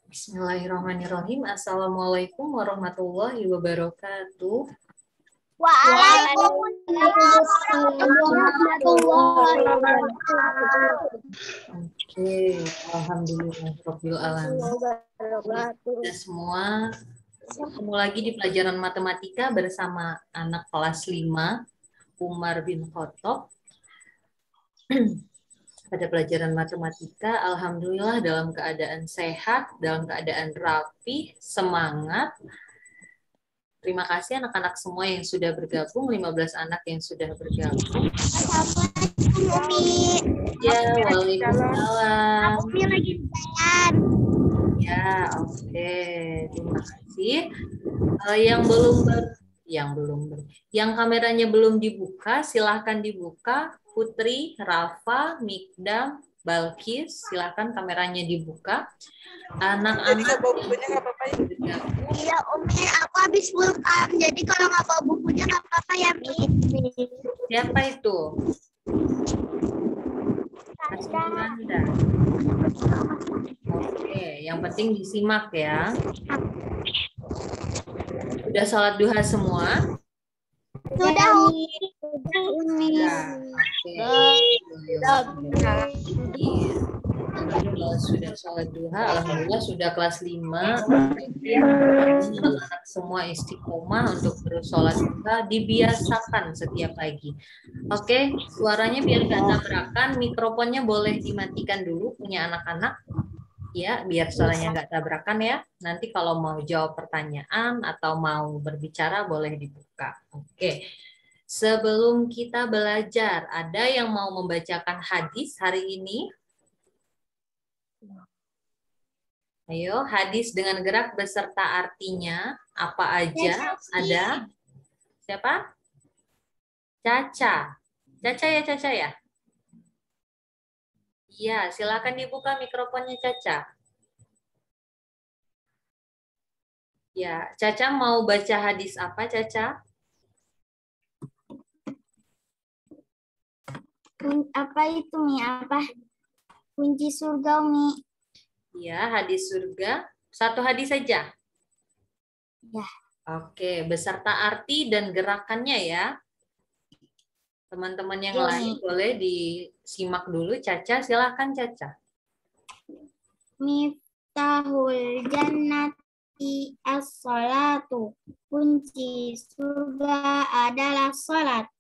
Bismillahirrahmanirrahim. Assalamualaikum warahmatullahi wabarakatuh. Waalaikumsalam warahmatullahi wabarakatuh. Oke, alhamdulillahirabbil alamin. Kita semua ketemu lagi di pelajaran matematika bersama anak kelas 5, Umar bin Khattab. Pada pelajaran matematika, alhamdulillah dalam keadaan sehat, dalam keadaan rapi, semangat. Terima kasih anak-anak semua yang sudah bergabung, 15 anak yang sudah bergabung. Ya, waalaikumsalam. Aku lagi jalan. Ya, oke. Terima kasih. Yang kameranya belum dibuka, silahkan dibuka. Putri, Rafa, Mikdam, Balkis, silahkan kameranya dibuka. Anak-anak Iya, Umi, aku habis vulkan. Jadi kalau nggak bawa bukunya nggak apa-apa ya, Mi. siapa itu? Asmiranda. Oke, yang penting disimak ya. Sudah sholat duha semua? Sudah, Umi. Ya, oke. Alhamdulillah sudah sholat duha, alhamdulillah sudah kelas 5. Anak-anak semua istiqomah untuk terus sholat duha, dibiasakan setiap pagi. Oke, suaranya biar nggak tabrakan, mikrofonnya boleh dimatikan dulu punya anak-anak. Ya, biar suaranya nggak tabrakan ya. Nanti kalau mau jawab pertanyaan atau mau berbicara boleh dibuka. Oke. Sebelum kita belajar, ada yang mau membacakan hadis hari ini? Ayo, hadis dengan gerak beserta artinya apa aja? Ada? Siapa? Caca. Caca ya, Caca ya? Iya, silakan dibuka mikrofonnya Caca. Ya, Caca mau baca hadis apa, Caca? Apa itu, Mi? Apa? Kunci surga, Mi. Ya, hadis surga. Satu hadis saja. Ya. Oke, beserta arti dan gerakannya ya. Teman-teman yang lain boleh disimak dulu. Caca, silahkan Caca. Miftahul jannati as-salatu. Kunci surga adalah salat.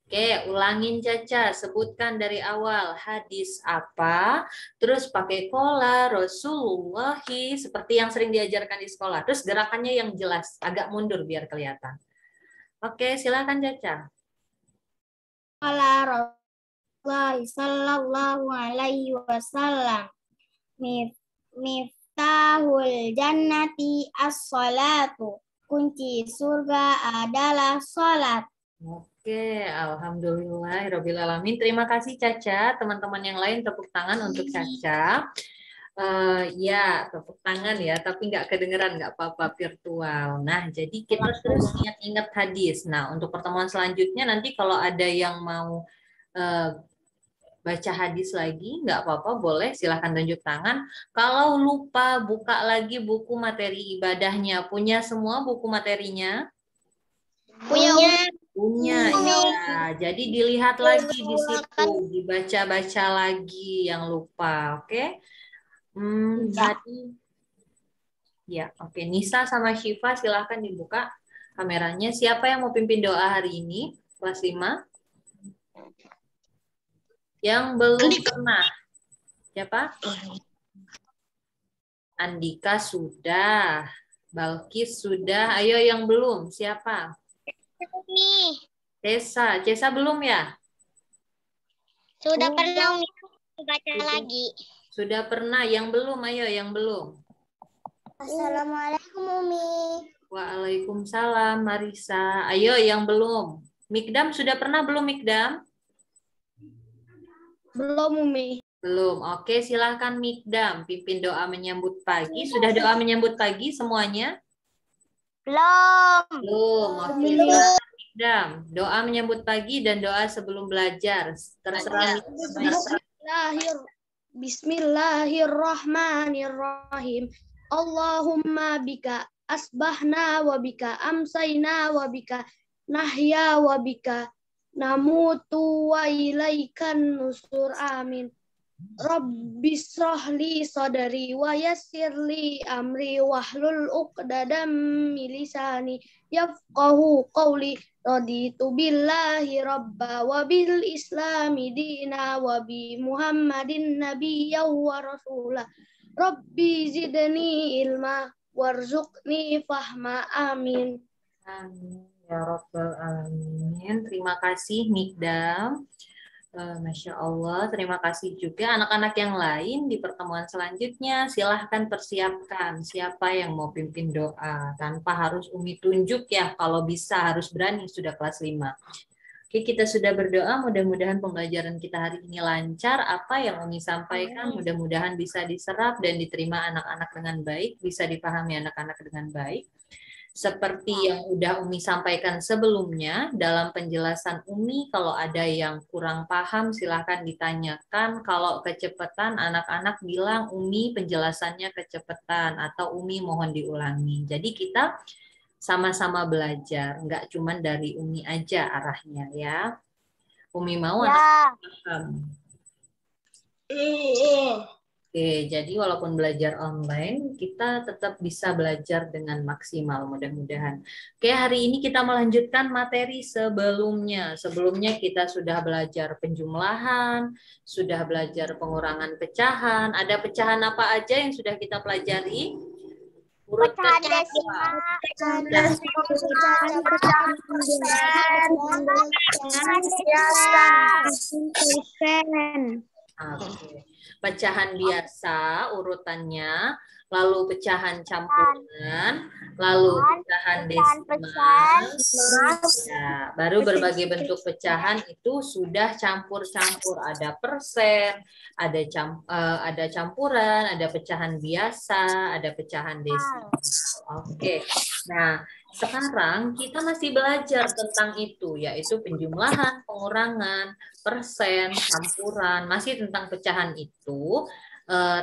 Oke, ulangin Caca. Sebutkan dari awal hadis apa. Terus pakai kola, Rasulullahi. Seperti yang sering diajarkan di sekolah. Terus gerakannya yang jelas. Agak mundur biar kelihatan. Oke, silahkan Caca. Qala Rasulullah sallallahu alaihi wasallam. Miftahul jannati as-salatu. Kunci surga adalah salat. Oke, alhamdulillah, alamin. Terima kasih Caca. Teman-teman yang lain tepuk tangan untuk Caca. Ya, tepuk tangan ya, tapi nggak kedengeran, nggak apa-apa virtual. Nah, jadi kita terus ingat-ingat hadis. Nah, untuk pertemuan selanjutnya nanti kalau ada yang mau baca hadis lagi, nggak apa-apa, boleh silahkan tunjuk tangan. Kalau lupa, buka lagi buku materi ibadahnya. Punya semua buku materinya? Punya, ya. Jadi dilihat lagi di situ, dibaca-baca lagi yang lupa, oke? Tadi, ya, oke. Nisa sama Syifa silahkan dibuka kameranya. Siapa yang mau pimpin doa hari ini? Kelas 5? Yang belum pernah. Siapa? Andika sudah. Balkis sudah. Ayo yang belum. Siapa? Cesa belum ya? Sudah pernah baca lagi. Sudah pernah. Yang belum, ayo yang belum. Assalamualaikum Umi. Waalaikumsalam Marisa. Ayo yang belum. Mikdam sudah pernah belum Mikdam? Belum Umi. Belum. Oke, silahkan Mikdam pimpin doa menyambut pagi. Sudah doa menyambut pagi semuanya? Belum. Belum. Oke, silahkan Mikdam. Doa menyambut pagi dan doa sebelum belajar. Terserah Mikdam. Bismillahirrahmanirrahim. Allahumma bika asbahna wa bika amsayna wa bika nahya wa bika namutu wa ilaikan nusur. Amin. Rabbi shrahli sadri wa yassirli amri wahlul 'uqdatam min lisani yafqahu qawli. Raditu billahi rabba wa bil islami dina wa bi Muhammadin nabiyya wa rasulah. Rabbi zidni ilma warzuqni fahma. Amin. Amin ya Rabbal Alamin. Terima kasih Mikdam. Masya Allah, terima kasih juga anak-anak yang lain di pertemuan selanjutnya. Silahkan persiapkan siapa yang mau pimpin doa. Tanpa harus Umi tunjuk ya, kalau bisa harus berani, sudah kelas 5. Oke, kita sudah berdoa, mudah-mudahan pembelajaran kita hari ini lancar. Apa yang Umi sampaikan mudah-mudahan bisa diserap dan diterima anak-anak dengan baik, bisa dipahami anak-anak dengan baik. Seperti yang udah Umi sampaikan sebelumnya, dalam penjelasan Umi, kalau ada yang kurang paham, silahkan ditanyakan. Kalau kecepatan, anak-anak bilang, Umi penjelasannya kecepatan, atau Umi mohon diulangi. Jadi kita sama-sama belajar, nggak cuma dari Umi aja arahnya ya. Umi mau anak paham. Oke, jadi walaupun belajar online, kita tetap bisa belajar dengan maksimal mudah-mudahan. Oke, hari ini kita melanjutkan materi sebelumnya. Sebelumnya kita sudah belajar penjumlahan, sudah belajar pengurangan pecahan. Ada pecahan apa aja yang sudah kita pelajari? Urut pecahan. Oke. Pecahan biasa urutannya, lalu pecahan campuran, lalu pecahan desimal. Ya, baru berbagai bentuk pecahan itu sudah campur-campur. Ada persen, ada campuran, ada pecahan biasa, ada pecahan desimal. Oke. Nah, sekarang kita masih belajar tentang itu, yaitu penjumlahan, pengurangan, persen, campuran, masih tentang pecahan itu,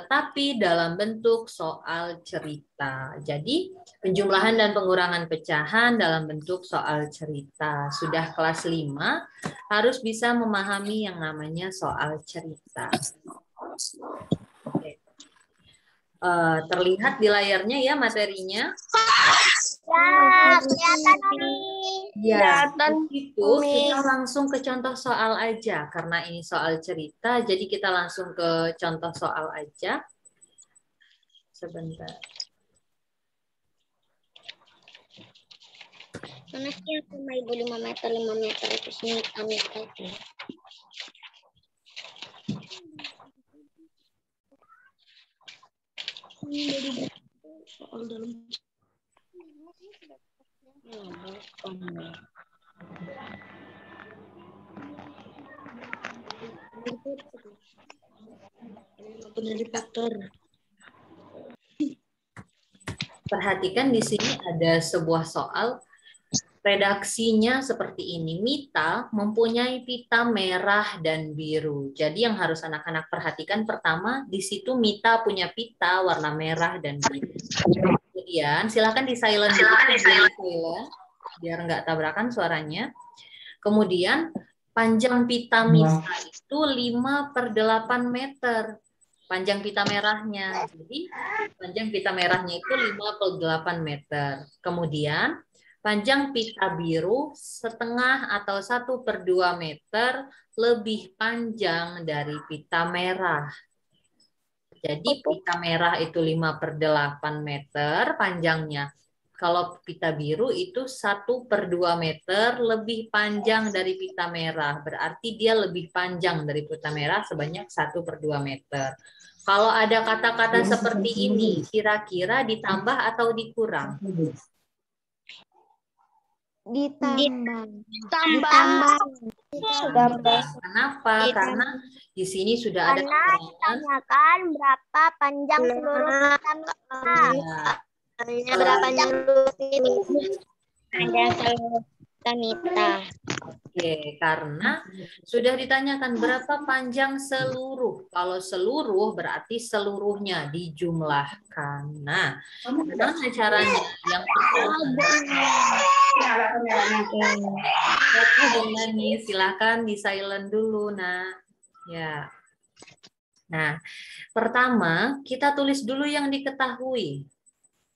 tapi dalam bentuk soal cerita. Jadi penjumlahan dan pengurangan pecahan dalam bentuk soal cerita. Sudah kelas 5, harus bisa memahami yang namanya soal cerita. Oke. Terlihat di layarnya ya materinya? Ya, kelihatan Umi. Ya, itu kita langsung ke contoh soal aja. Karena ini soal cerita, jadi kita langsung ke contoh soal aja. Sebentar. Mana sih yang sama ibu 5 meter itu sini kami tadi. Soal dalam Perhatikan di sini ada sebuah soal. Redaksinya seperti ini. Mita mempunyai pita merah dan biru. Jadi yang harus anak-anak perhatikan pertama, di situ Mita punya pita warna merah dan biru. Kemudian silakan di silent biar nggak tabrakan suaranya. Kemudian panjang pita Mita itu 5/8 meter. Panjang pita merahnya. Jadi panjang pita merahnya itu 5/8 meter. Kemudian panjang pita biru setengah atau 1/2 meter lebih panjang dari pita merah. Jadi pita merah itu 5/8 meter panjangnya. Kalau pita biru itu 1/2 meter lebih panjang dari pita merah. Berarti dia lebih panjang dari pita merah sebanyak 1/2 meter. Kalau ada kata-kata seperti ini, kira-kira ditambah atau dikurang? ditambah. Kenapa? Karena di sini sudah ada Karena ditanyakan berapa panjang seluruh pita Mita. Berapa panjang seluruh pita Mita. Oke, karena sudah ditanyakan berapa panjang seluruh. Kalau seluruh berarti seluruhnya dijumlahkan. Nah, gimana caranya? Yang pertama, silakan di silent dulu, nak. Ya. Nah, pertama kita tulis dulu yang diketahui.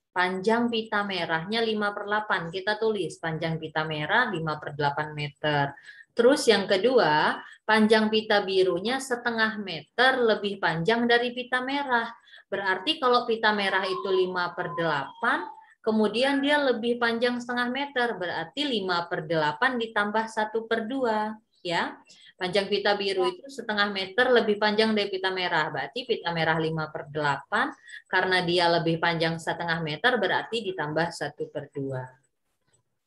Panjang pita merahnya 5/8. Kita tulis panjang pita merah 5/8 meter. Terus yang kedua, panjang pita birunya 1/2 meter lebih panjang dari pita merah. Berarti kalau pita merah itu 5/8, kemudian dia lebih panjang 1/2 meter. Berarti 5/8 ditambah 1/2. Ya. Panjang pita biru itu 1/2 meter lebih panjang dari pita merah. Berarti pita merah 5/8. Karena dia lebih panjang 1/2 meter berarti ditambah 1/2.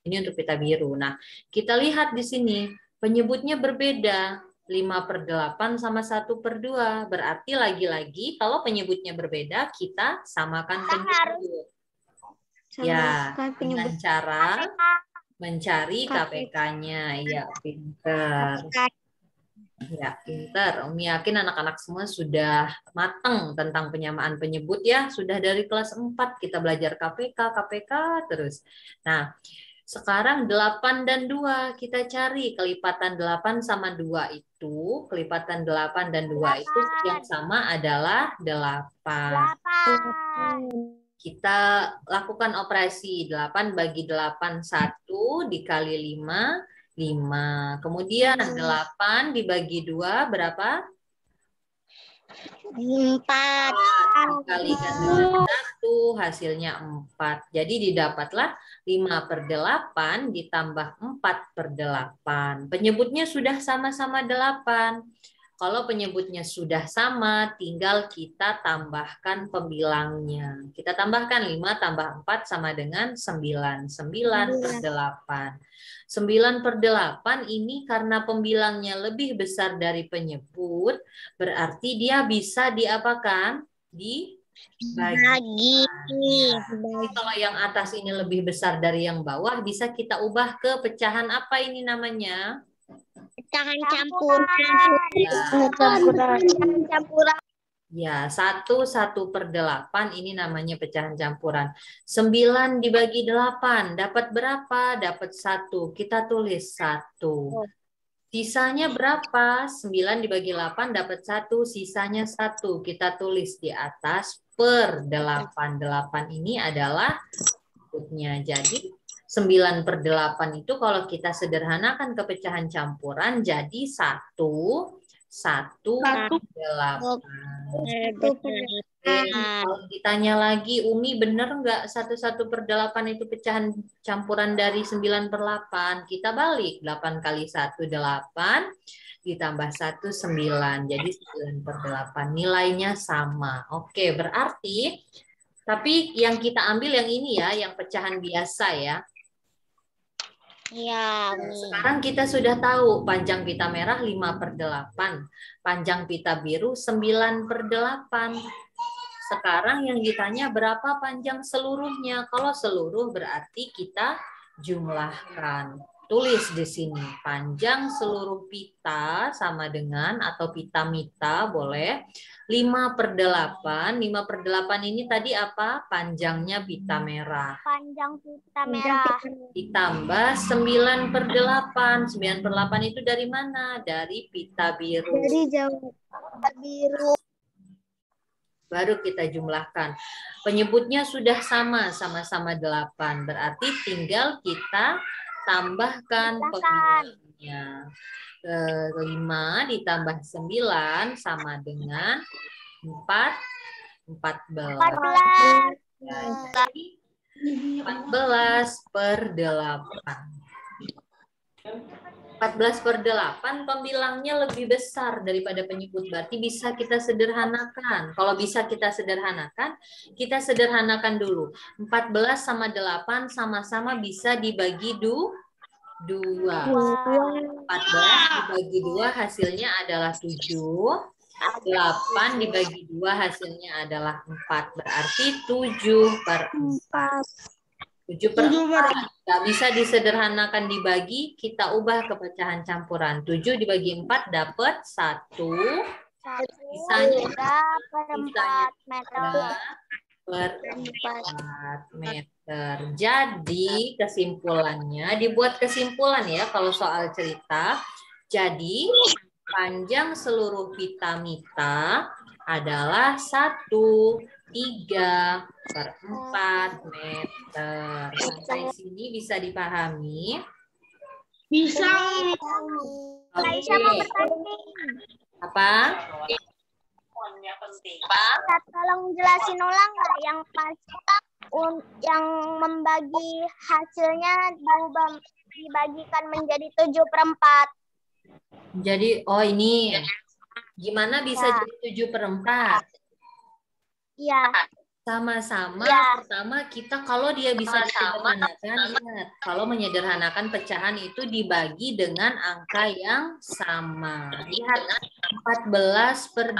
Ini untuk pita biru. Nah, kita lihat di sini penyebutnya berbeda. 5/8 sama 1/2. Berarti lagi-lagi kalau penyebutnya berbeda kita samakan penyebut. Ya, dengan cara mencari KPK-nya. Ya, pinter. Ya, pinter. Umi yakin anak-anak semua sudah matang tentang penyamaan penyebut ya. Sudah dari kelas 4 kita belajar KPK terus. Nah, sekarang 8 dan 2 kita cari kelipatan 8 sama 2 itu. Kelipatan 8 dan 2 itu yang sama adalah 8. Kita lakukan operasi 8 bagi 8, 1 dikali 5. 5. Kemudian 8 dibagi 2 berapa? 4. Dikalikan dengan 1 hasilnya 4. Jadi didapatlah 5/8 ditambah 4/8. Penyebutnya sudah sama-sama 8. Kalau penyebutnya sudah sama, tinggal kita tambahkan pembilangnya. Kita tambahkan 5 tambah 4 sama dengan 9. 9/8. 9/8 ini karena pembilangnya lebih besar dari penyebut, berarti dia bisa diapakan? Dibagi. Kalau yang atas ini lebih besar dari yang bawah, bisa kita ubah ke pecahan apa ini namanya? Pecahan campuran. Ya, 1/8 ini namanya pecahan campuran. 9 dibagi 8, dapat berapa? Dapat 1. Kita tulis 1. Sisanya berapa? 9 dibagi 8 dapat 1, sisanya 1. Kita tulis di atas per 8. 8 ini adalah inputnya. Jadi 9/8 itu kalau kita sederhanakan ke pecahan campuran jadi 1/8. Kalau ditanya lagi, Umi bener nggak 1/8 itu pecahan campuran dari 9/8? Kita balik, 8 kali 1, 8, ditambah 1, 9. Jadi 9/8. Nilainya sama. Oke, berarti, tapi yang kita ambil yang ini ya, yang pecahan biasa ya. Ya, sekarang kita sudah tahu panjang pita merah 5/8, panjang pita biru 9/8. Sekarang yang ditanya berapa panjang seluruhnya? Kalau seluruh berarti kita jumlahkan. Tulis di sini panjang seluruh pita sama dengan atau pita mita boleh 5/8. 5/8 ini tadi apa? Panjangnya pita merah. Panjang pita merah. Ditambah 9/8. 9/8 itu dari mana? Dari pita biru. Dari jauh. Biru. Baru kita jumlahkan. Penyebutnya sudah sama-sama 8. Berarti tinggal kita tambahkan pembilangnya. 5 ditambah 9 sama dengan 14. Jadi 14/8. 14/8 pembilangnya lebih besar daripada penyebut. Berarti bisa kita sederhanakan. Kalau bisa kita sederhanakan dulu. 14 sama 8 sama-sama bisa dibagi 2. 14 dibagi 2 hasilnya adalah 7. 8 dibagi 2 hasilnya adalah 4. Berarti 7/4. 7/4. Nggak bisa disederhanakan dibagi, kita ubah ke pecahan campuran. 7 dibagi 4 dapat 1. Sisanya 3/4 meter. 3/4 meter. Jadi kesimpulannya, dibuat kesimpulan ya kalau soal cerita. Jadi panjang seluruh pitamita adalah 3/4 meter. Sampai sini bisa dipahami? Bisa. Aisyah mau Oke. bertanding. Apa? Ustaz, tolong jelasin ulang nggak yang pas yang membagi hasilnya dibagikan menjadi 7/4. Jadi, oh ini. Gimana bisa Ya. jadi 7/4? Iya. Sama-sama, Ya. pertama kita kalau dia bisa disederhanakan, ingat, kalau menyederhanakan pecahan itu dibagi dengan angka yang sama. Lihat, 14/8.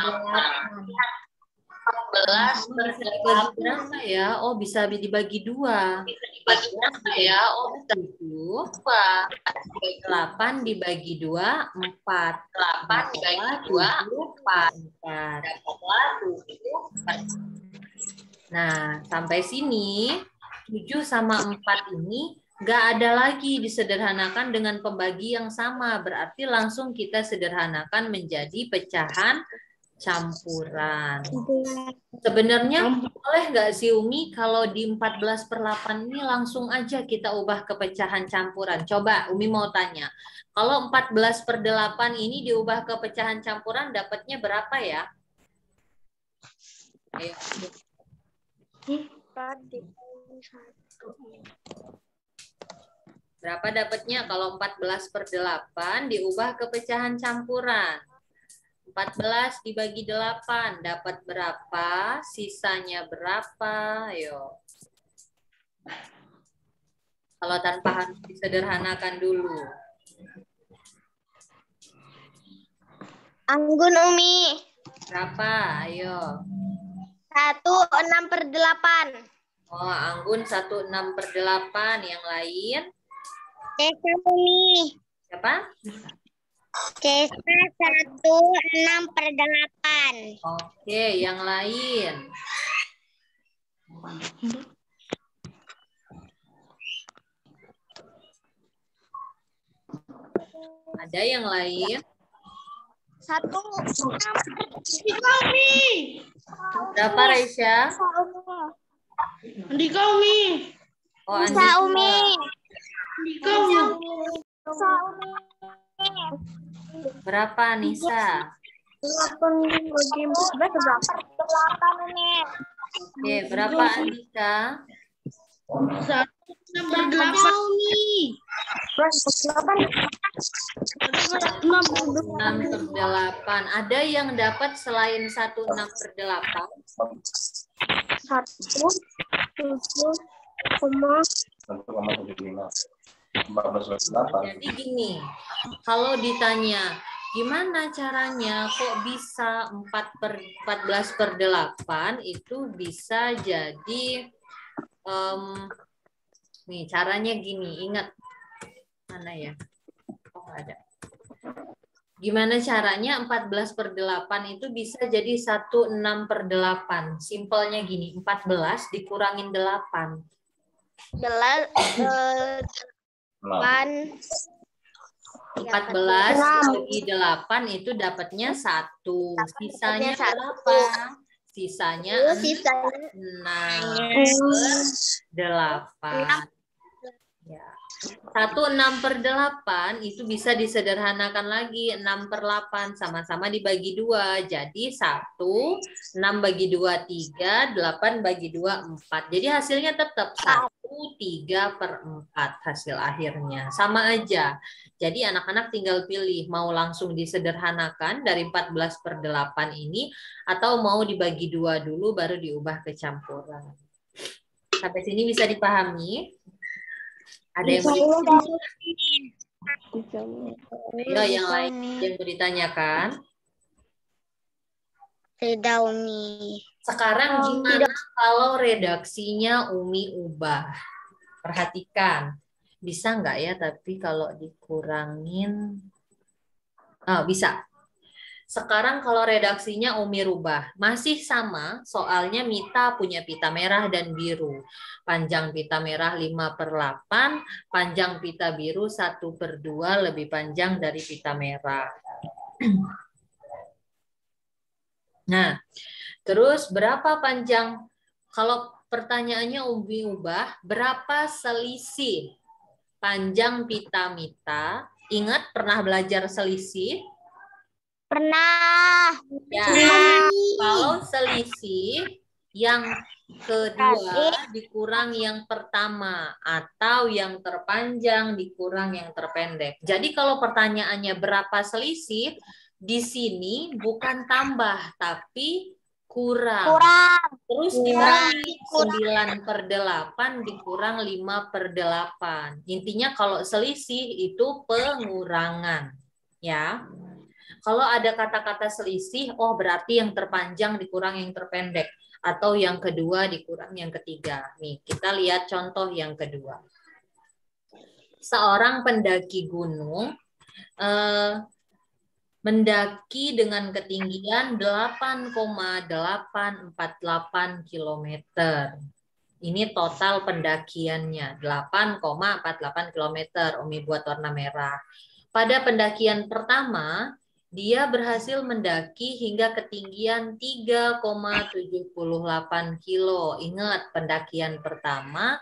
14 dibagi berapa ya? Oh, bisa dibagi 2. 14 dibagi 8 dibagi 2, 4. 8 dibagi 2, 4. Nah, sampai sini 7 sama 4 ini nggak ada lagi disederhanakan dengan pembagi yang sama. Berarti langsung kita sederhanakan menjadi pecahan campuran. Sebenarnya boleh nggak sih Umi kalau di 14/8 ini langsung aja kita ubah ke pecahan campuran? Coba Umi mau tanya. Kalau 14/8 ini diubah ke pecahan campuran dapatnya berapa ya? Ayo. Berapa dapatnya kalau 14/8 diubah ke pecahan campuran? 14 dibagi 8 dapat berapa? Sisanya berapa? Ayo. Kalau tanpa harus disederhanakan dulu. Anggun Umi. Berapa? Ayo. 1/6/8. Oh, Anggun 1/6/8. Yang lain? Cesa Umi. Siapa? Cesa 1/6/8. Oke, yang lain. Ada yang lain? 1/6. Berapa, Reisha? Andika Umi. Oh, Bisa Andika. Umi. Andika Umi. Bisa Umi. Berapa, Nisa? 8 bagi 14 berapa? 8 Umi. Oke, berapa, Andika? 1/8 Umi. 6/8. Ada yang dapat selain 1/6/8? 1,75. Jadi gini, kalau ditanya gimana caranya kok bisa 14/8 itu bisa jadi nih caranya gini, ingat mana ya? Oh, ada. Gimana caranya 14/8 itu bisa jadi 1/6/8? Simpelnya gini, 14 dikurangin 8. 8. 14 dibagi 8 itu dapatnya 1. Sisanya berapa? Sisanya 6/8. Ya. 1/6/8 itu bisa disederhanakan lagi. 6/8 sama-sama dibagi 2. Jadi 1, 6 bagi 2, 3, 8 bagi 2, 4. Jadi hasilnya tetap 1, 3/4 hasil akhirnya. Sama aja. Jadi anak-anak tinggal pilih mau langsung disederhanakan dari 14/8 ini atau mau dibagi 2 dulu baru diubah ke campuran. Sampai sini bisa dipahami? Ada yang mau yang lain yang mau ditanyakan? Tidak Umi. Sekarang gimana kalau redaksinya Umi ubah? Perhatikan. Bisa nggak ya, tapi kalau dikurangin. Oh, bisa. Sekarang kalau redaksinya Umi rubah. Masih sama, soalnya Mita punya pita merah dan biru. Panjang pita merah 5/8, panjang pita biru 1/2 lebih panjang dari pita merah. Nah, terus berapa panjang? Kalau pertanyaannya Umi ubah, berapa selisih panjang pita Mita? Ingat pernah belajar selisih? Pernah. Ya, kalau selisih yang kedua dikurang yang pertama atau yang terpanjang dikurang yang terpendek. Jadi kalau pertanyaannya berapa selisih, di sini bukan tambah tapi kurang. Terus dibagi 9/8 dikurang 5/8. Intinya kalau selisih itu pengurangan. Ya. Kalau ada kata-kata selisih, oh berarti yang terpanjang dikurang yang terpendek. Atau yang kedua dikurang yang ketiga. Nih, kita lihat contoh yang kedua. Seorang pendaki gunung mendaki dengan ketinggian 8,848 km. Ini total pendakiannya, 8,48 km. Umi buat warna merah. Pada pendakian pertama, dia berhasil mendaki hingga ketinggian 3,78 kilo. Ingat, pendakian pertama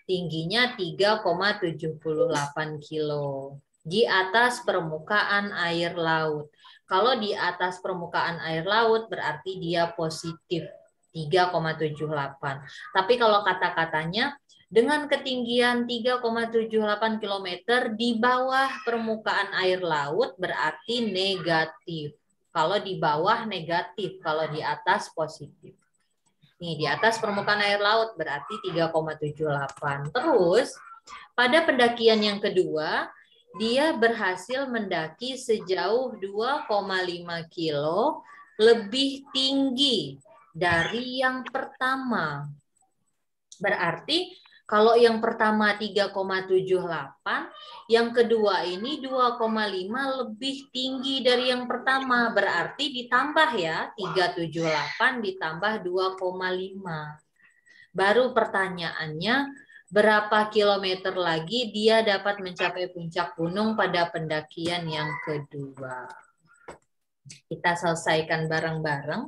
tingginya 3,78 kilo. Di atas permukaan air laut. Kalau di atas permukaan air laut berarti dia positif 3,78. Tapi kalau kata-katanya dengan ketinggian 3,78 km di bawah permukaan air laut berarti negatif. Kalau di bawah negatif, kalau di atas positif. Nih, di atas permukaan air laut berarti 3,78. Terus, pada pendakian yang kedua, dia berhasil mendaki sejauh 2,5 kilo lebih tinggi dari yang pertama. Berarti kalau yang pertama 3,78, yang kedua ini 2,5 lebih tinggi dari yang pertama. Berarti ditambah ya, 378 ditambah 2,5. Baru pertanyaannya, berapa kilometer lagi dia dapat mencapai puncak gunung pada pendakian yang kedua? Kita selesaikan bareng-bareng.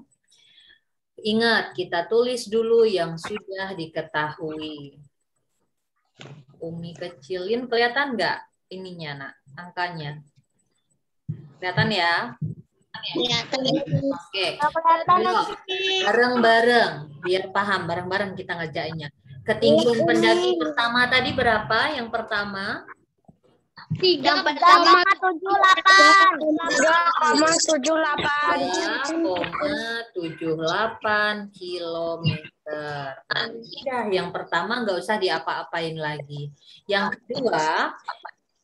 Ingat, kita tulis dulu yang sudah diketahui. Umi kecilin, kelihatan nggak ininya, nak? Angkanya. Kelihatan ya? Oke. Bareng-bareng, biar paham. Bareng-bareng kita ngajainnya. Ketinggian pendaki pertama tadi berapa? Yang pertama? 3,78 kilometer. Nah, yang pertama nggak usah diapa-apain lagi. Yang kedua,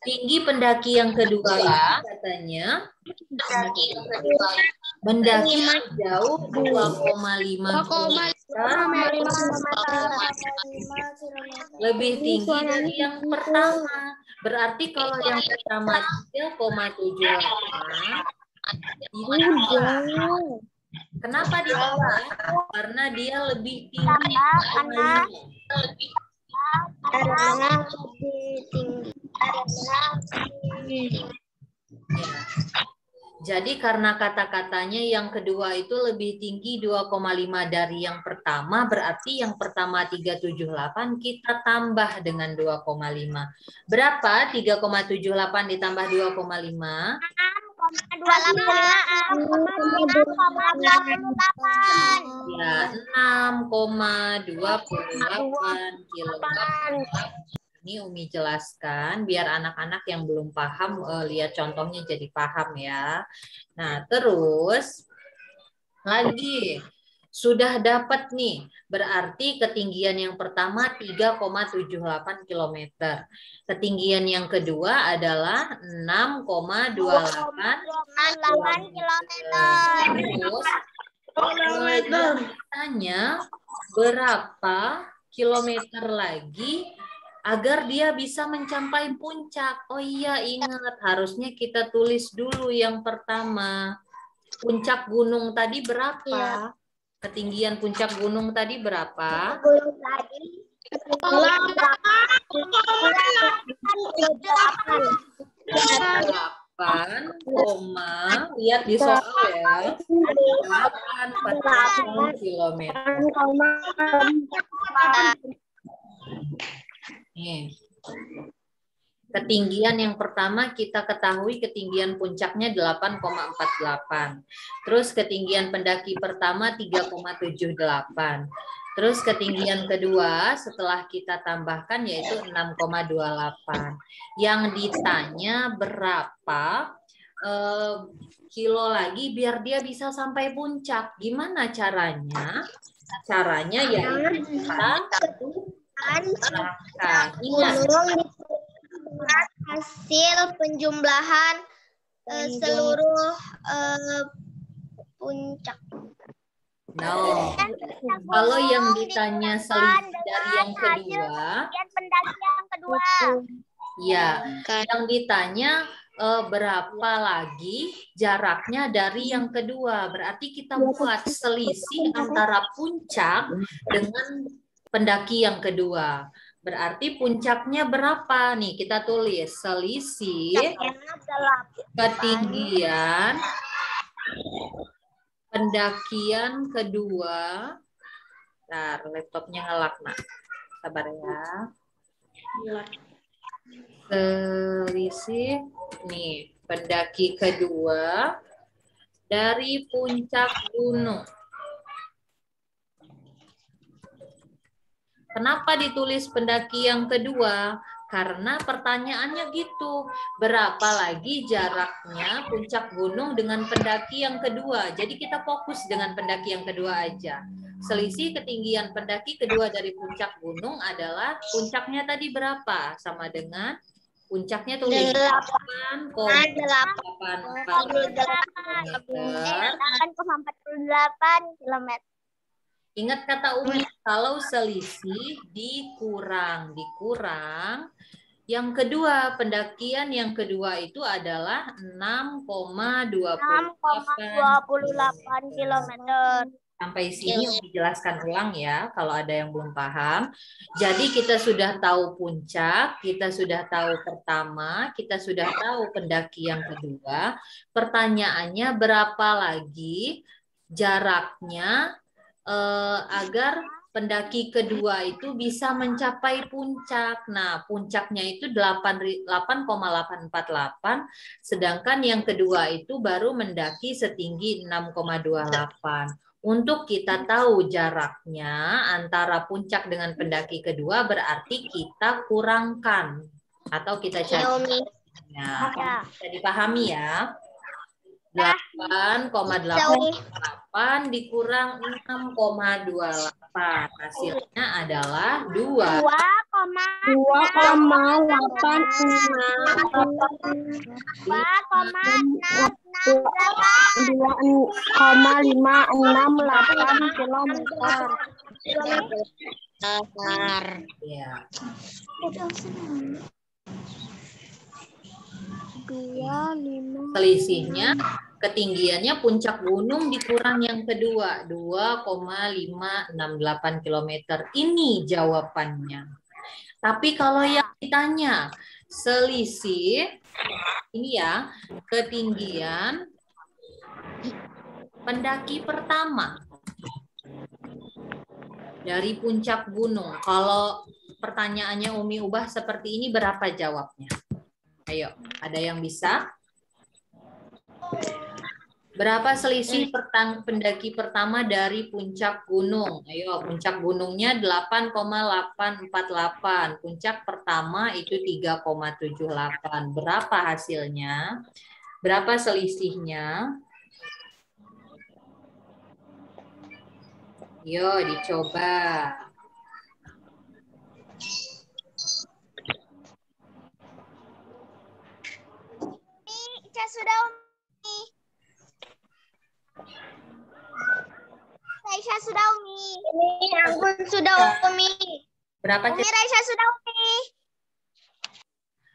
tinggi pendaki yang kedua itu katanya mendaki jauh 2,5 km lebih tinggi dari yang pertama. Berarti kalau yang pertama 3,78 ditambah. Kenapa ditambah? Karena dia lebih tinggi. Ya. Jadi karena kata-katanya yang kedua itu lebih tinggi 2,5 dari yang pertama, berarti yang pertama 378 kita tambah dengan 2,5. Berapa 3,78 ditambah 2,5? 6,28. Ya, 6,28 kilometer. Ini Umi jelaskan biar anak-anak yang belum paham lihat contohnya jadi paham ya. Nah, terus lagi sudah dapat nih. Berarti ketinggian yang pertama 3,78 km. Ketinggian yang kedua adalah 6,28 km. Terus tanya berapa kilometer lagi agar dia bisa mencapai puncak. Oh iya, ingat harusnya kita tulis dulu yang pertama. Puncak gunung tadi berapa? Iya. Ketinggian puncak gunung tadi berapa? Gunung tadi 8, lihat di soal ya. 8,48 kilometer. Nih. Ketinggian yang pertama kita ketahui ketinggian puncaknya 8,48. Terus ketinggian pendaki pertama 3,78. Terus ketinggian kedua setelah kita tambahkan yaitu 6,28. Yang ditanya berapa kilo lagi biar dia bisa sampai puncak. Gimana caranya? Caranya yaitu kita ingat hasil penjumlahan seluruh puncak. No. Kalau yang ditanya selisih dari yang kedua, pendakian kedua. ya, yang ditanya berapa lagi jaraknya dari yang kedua. Berarti kita buat selisih antara puncak dengan pendaki yang kedua. Berarti puncaknya berapa? Nih, kita tulis selisih ketinggian pendakian kedua. Bentar, laptopnya ngelak, Nak. Sabar ya. Selisih nih, pendaki kedua dari puncak gunung. Kenapa ditulis pendaki yang kedua? Karena pertanyaannya gitu, berapa lagi jaraknya puncak gunung dengan pendaki yang kedua? Jadi kita fokus dengan pendaki yang kedua aja. Selisih ketinggian pendaki kedua dari puncak gunung adalah puncaknya tadi berapa? Sama dengan puncaknya tulis 8,48 km. Ingat kata Umi, kalau selisih dikurang, yang kedua, pendakian yang kedua itu adalah 6,28 km. Sampai sini Umi jelaskan ulang ya, kalau ada yang belum paham. Jadi kita sudah tahu puncak, kita sudah tahu pertama, kita sudah tahu pendaki yang kedua. Pertanyaannya berapa lagi jaraknya agar pendaki kedua itu bisa mencapai puncak. Nah, puncaknya itu 8,848, sedangkan yang kedua itu baru mendaki setinggi 6,28. Untuk kita tahu jaraknya antara puncak dengan pendaki kedua, berarti kita kurangkan atau kita cari. Nah, bisa dipahami ya. 8,88 dikurang 6,28. Hasilnya adalah 2,568 kilometer. Ya. Selisihnya ketinggiannya puncak gunung dikurang yang kedua 2,568 km. Ini jawabannya. Tapi kalau yang ditanya selisih ini ya, ketinggian pendaki pertama dari puncak gunung. Kalau pertanyaannya Umi ubah seperti ini, berapa jawabnya? Ayo, ada yang bisa? Berapa selisih pendaki pertama dari puncak gunung? Ayo, puncak gunungnya 8,848. Puncak pertama itu 3,78. Berapa hasilnya? Berapa selisihnya? Yuk, dicoba. Sudah Umi. Raisya sudah Umi. Ini aku sudah Umi. Berapa? Umi Raisya sudah Umi.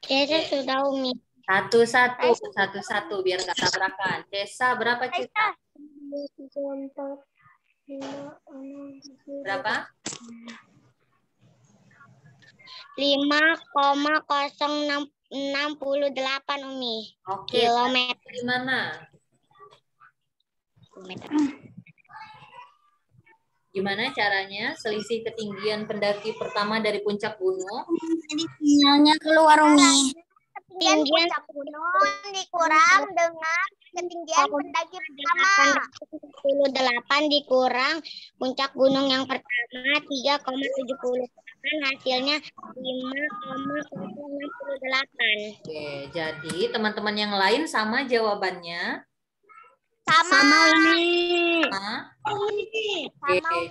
Saya sudah Umi. Satu-satu biar nggak tabrakan. Cesa berapa Cesa? Berapa? 5,068 Umi. Oke. Kilometer. Di mana? Gimana caranya selisih ketinggian pendaki pertama dari puncak gunung? Jadi sinyalnya keluar Umi. Ketinggian puncak gunung dikurang dengan ketinggian pendaki pertama. 8 dikurang puncak gunung yang pertama 3,78 hasilnya 5,068. Oke, jadi teman-teman yang lain sama jawabannya? Sama Umi. Oke,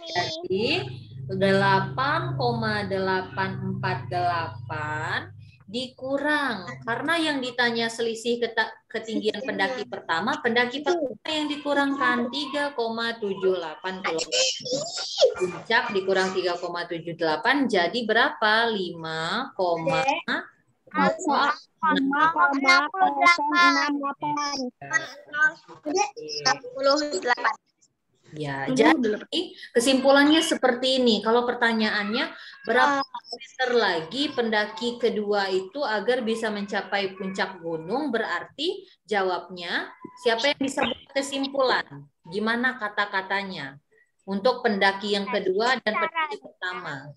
jadi 8,848 dikurang karena yang ditanya selisih ketinggian pendaki pertama yang dikurangkan 3,78 km. Puncak dikurang 3,78 jadi berapa? 5,68. Ya, jadi kesimpulannya seperti ini. Kalau pertanyaannya berapa meter lagi pendaki kedua itu agar bisa mencapai puncak gunung, berarti jawabnya siapa yang bisa buat kesimpulan? Gimana kata-katanya untuk pendaki yang kedua dan pendaki pertama?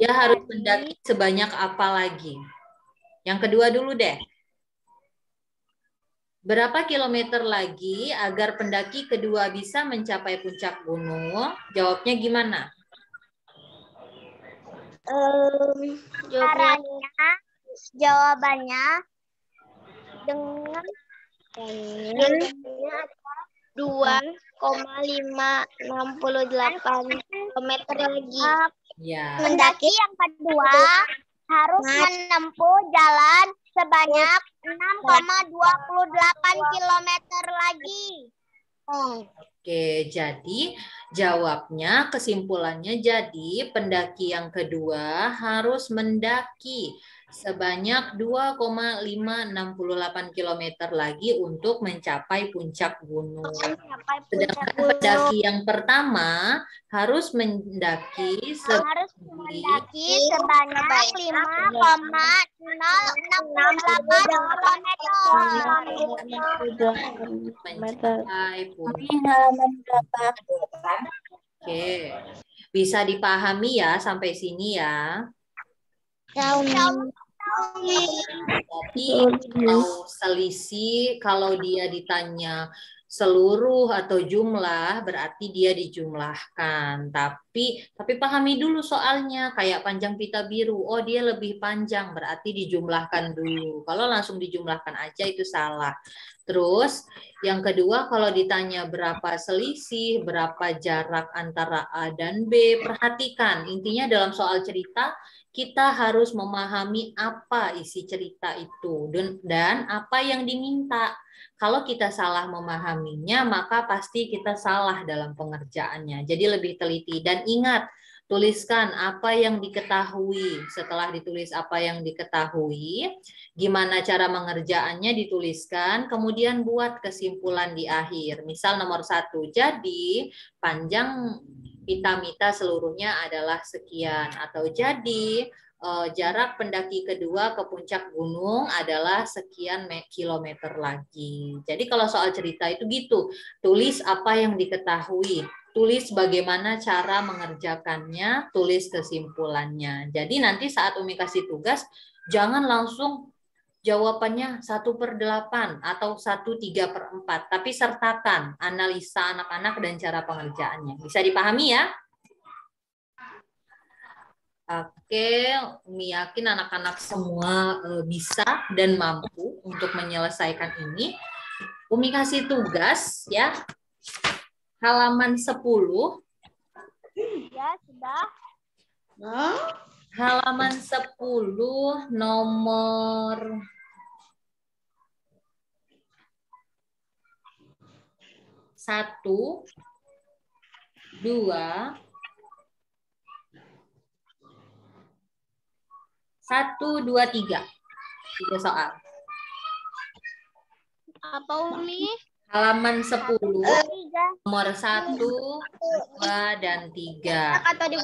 Dia harus mendaki sebanyak apa lagi? Yang kedua dulu deh. Berapa kilometer lagi agar pendaki kedua bisa mencapai puncak gunung? Jawabnya gimana? Jawabannya dengan 2,568 kilometer lagi. Ya. Pendaki yang kedua harus menempuh jalan sebanyak 6,28 kilometer lagi. Oke, jadi jawabnya, kesimpulannya jadi pendaki yang kedua harus mendaki sebanyak 2,568 km lagi untuk mencapai puncak gunung. Sedangkan pendaki yang pertama harus mendaki sebanyak 5,068 mencapai puncak. Oke, bisa dipahami ya sampai sini ya. Jadi kalau selisih, kalau dia ditanya seluruh atau jumlah, berarti dia dijumlahkan. Tapi pahami dulu soalnya, kayak panjang pita biru. Oh, dia lebih panjang, berarti dijumlahkan dulu. Kalau langsung dijumlahkan aja itu salah. Terus yang kedua, kalau ditanya berapa selisih, berapa jarak antara A dan B, perhatikan. Intinya dalam soal cerita, kita harus memahami apa isi cerita itu dan apa yang diminta. Kalau kita salah memahaminya, maka pasti kita salah dalam pengerjaannya. Jadi lebih teliti dan ingat, tuliskan apa yang diketahui. Setelah ditulis apa yang diketahui, gimana cara mengerjaannya dituliskan, kemudian buat kesimpulan di akhir. Misal nomor 1, jadi panjang pita-mita seluruhnya adalah sekian, atau jadi jarak pendaki kedua ke puncak gunung adalah sekian kilometer lagi. Jadi kalau soal cerita itu gitu, tulis apa yang diketahui, tulis bagaimana cara mengerjakannya, tulis kesimpulannya. Jadi nanti saat Umi kasih tugas, jangan langsung jawabannya 1/8 atau 1/3/4, tapi sertakan analisa anak-anak dan cara pengerjaannya. Bisa dipahami ya? Oke, Umi yakin anak-anak semua bisa dan mampu untuk menyelesaikan ini. Umi kasih tugas ya. Halaman 10. Ya, sudah. Halaman 10 nomor 1, 2, 1, 2, 3. 3 soal. Apa Umi? Halaman 10, 3. nomor 1, 2, dan 3. Atau di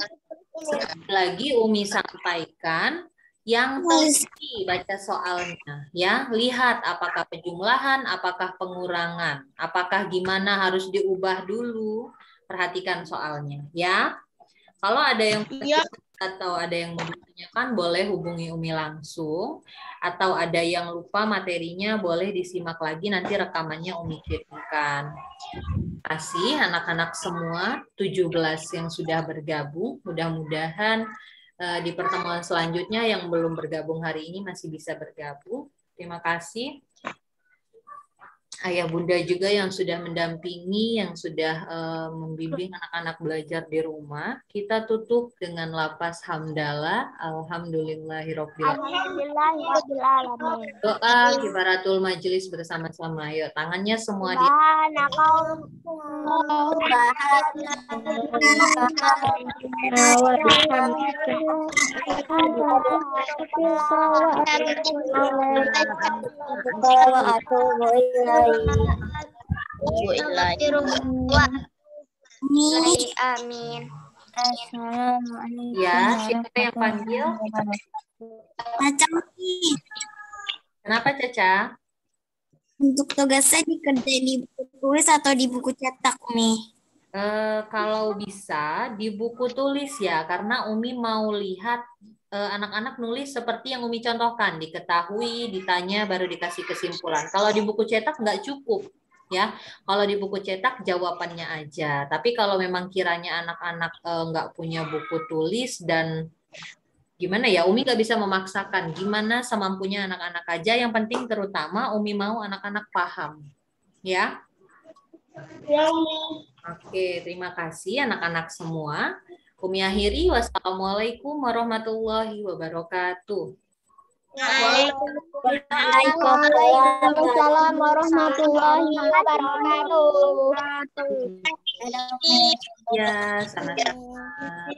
Sekali lagi Umi sampaikan yang teliti baca soalnya. Ya, lihat apakah penjumlahan, apakah pengurangan, apakah gimana harus diubah dulu. Perhatikan soalnya, ya. Kalau ada yang atau ada yang mau ditanyakan, boleh hubungi Umi langsung. Atau ada yang lupa materinya, boleh disimak lagi, nanti rekamannya Umi kirimkan. Terima kasih anak-anak semua, 17 yang sudah bergabung. Mudah-mudahan di pertemuan selanjutnya yang belum bergabung hari ini masih bisa bergabung. Terima kasih. Ayah bunda juga yang sudah mendampingi, yang sudah membimbing anak-anak belajar di rumah. Kita tutup dengan lafaz hamdalah, alhamdulillahirobbil alamin. Doa kifaratul majelis bersama-sama. Ayo, tangannya semua di Amin. Assalamualaikum. Ya, siapa yang panggil? Kenapa, Caca? Untuk tugasnya dikerjain di buku tulis atau di buku cetak, Umi? Kalau bisa di buku tulis ya, karena Umi mau lihat anak-anak nulis seperti yang Umi contohkan, diketahui, ditanya, baru dikasih kesimpulan. Kalau di buku cetak nggak cukup, ya. Kalau di buku cetak jawabannya aja. Tapi kalau memang kiranya anak-anak nggak punya buku tulis dan gimana ya, Umi nggak bisa memaksakan. Gimana semampunya anak-anak aja. Yang penting terutama Umi mau anak-anak paham, ya. Oke, terima kasih anak-anak semua. Umi akhiri, wassalamualaikum warahmatullahi wabarakatuh. Waalaikumsalam warahmatullahi wabarakatuh. Ya, sama-sama.